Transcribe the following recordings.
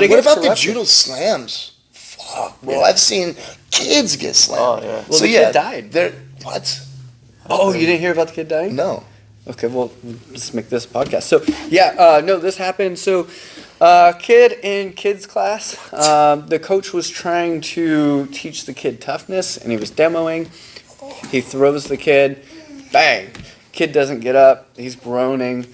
But what about the judo slams? Fuck, bro. I've seen kids get slammed. Oh, yeah. Well, the kid died. What? Oh, you didn't hear about the kid dying? No. Okay, well, let's make this a podcast. So, no, this happened. So, kid in kids class, the coach was trying to teach the kid toughness, and he was demoing. He throws the kid, bang. Kid doesn't get up. He's groaning.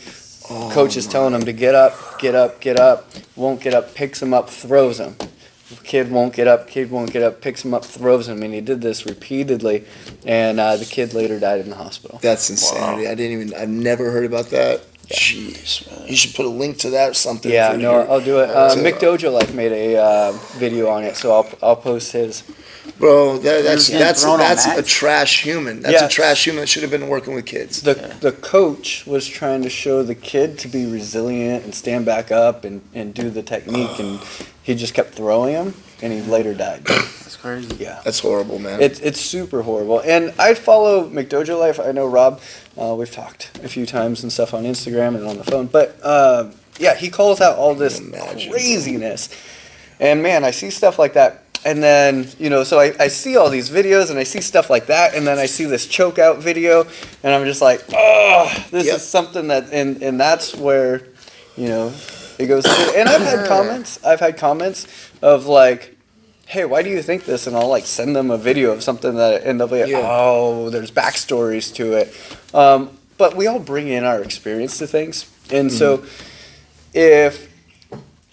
Coach is telling him to get up, get up, get up. Won't get up, picks him up, throws him. Kid won't get up, picks him up, throws him, and he did this repeatedly, and the kid later died in the hospital. That's insanity. Wow. I've never heard about that. Yeah. Jeez, man. You should put a link to that or something. Yeah, no, I'll do it. mcdojolife made a video on it, so I'll post his. Bro, that's a trash human. That's a trash human that should have been working with kids. The coach was trying to show the kid to be resilient and stand back up and do the technique, and he just kept throwing him, and he later died. That's crazy. Yeah. That's horrible, man. It's super horrible. And I follow mcdojolife. I know Rob. We've talked a few times and stuff on Instagram and on the phone. But, he calls out all this craziness. And, man, I see stuff like that. And then, so I see all these videos and I see stuff like that, and then I see this choke out video, and I'm just like, oh, this is something that, and that's where, it goes through. And I've had comments of like, hey, why do you think this? And I'll like send them a video of something that, and they'll be like, oh, there's backstories to it. But we all bring in our experience to things. And so if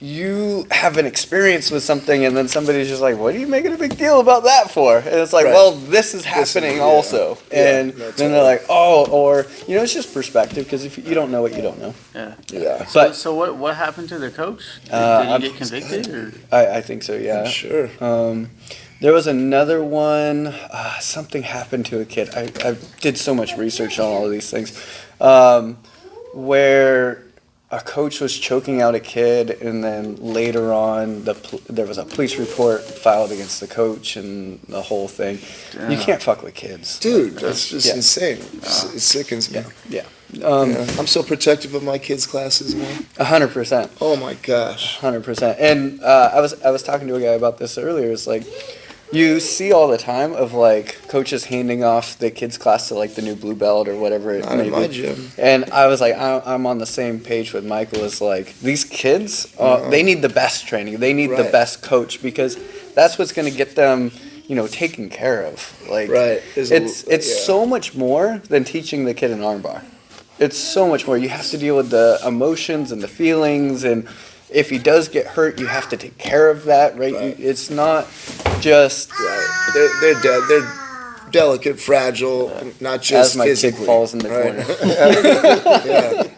you have an experience with something and then somebody's just like, what are you making a big deal about that for? And it's like, well, this is happening also. And then they're like, oh, or, it's just perspective, because if you don't know what you don't know. Yeah. So what happened to the coach? Did he get convicted? Or? I think so, yeah. I'm sure. There was another one, something happened to a kid. I did so much research on all of these things, where a coach was choking out a kid, and then later on there was a police report filed against the coach and the whole thing. Damn. You can't fuck with kids. Dude, that's just insane. It sickens me. Yeah. I'm so protective of my kids' classes, man. 100%. Oh my gosh. 100%. And I was talking to a guy about this earlier. It's like, you see all the time of like coaches handing off the kids' class to like the new blue belt or whatever it may be. Not in my gym. And I was like, I'm on the same page with Michael. It's like, these kids, they need the best training. They need the best coach, because that's what's going to get them, taken care of. Like, it's so much more than teaching the kid an armbar. It's so much more. You have to deal with the emotions and the feelings, and if he does get hurt, you have to take care of that, right? It's not just... They're dead. They're delicate, fragile, not just physically. As my kid falls in the corner.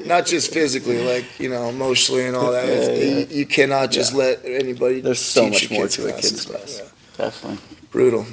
Not just physically, like, emotionally and all that. You cannot just let anybody There's so much more to a kid's class. Definitely. Brutal.